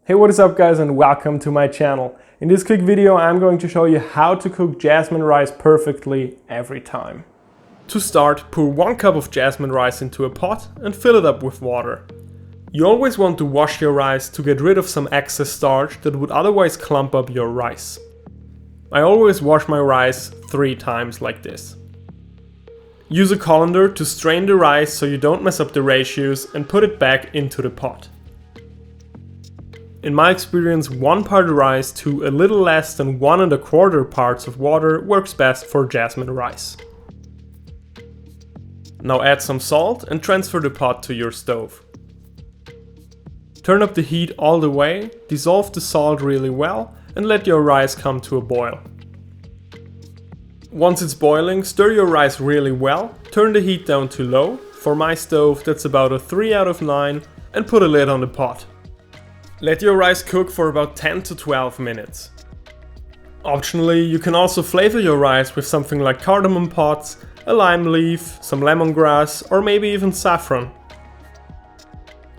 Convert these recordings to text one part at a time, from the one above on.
Hey, what is up guys, and welcome to my channel. In this quick video I'm going to show you how to cook jasmine rice perfectly every time. To start, pour 1 cup of jasmine rice into a pot and fill it up with water. You always want to wash your rice to get rid of some excess starch that would otherwise clump up your rice. I always wash my rice 3 times like this. Use a colander to strain the rice so you don't mess up the ratios and put it back into the pot. In my experience, 1 part rice to a little less than 1 1/4 parts of water works best for jasmine rice. Now add some salt and transfer the pot to your stove. Turn up the heat all the way, dissolve the salt really well and let your rice come to a boil. Once it's boiling, stir your rice really well, turn the heat down to low, for my stove that's about a 3 out of 9, and put a lid on the pot. Let your rice cook for about 10 to 12 minutes. Optionally, you can also flavor your rice with something like cardamom pods, a lime leaf, some lemongrass, or maybe even saffron.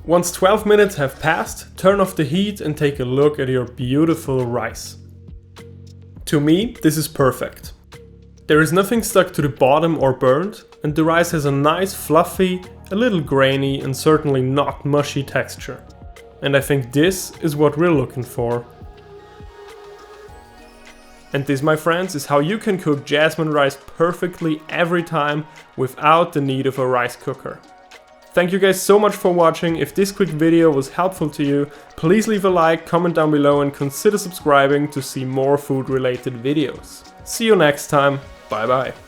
Once 12 minutes have passed, turn off the heat and take a look at your beautiful rice. To me, this is perfect. There is nothing stuck to the bottom or burnt, and the rice has a nice fluffy, a little grainy and certainly not mushy texture. And I think this is what we're looking for. And this, my friends, is how you can cook jasmine rice perfectly every time without the need of a rice cooker. Thank you guys so much for watching. If this quick video was helpful to you, please leave a like, comment down below and consider subscribing to see more food related videos. See you next time. Bye bye.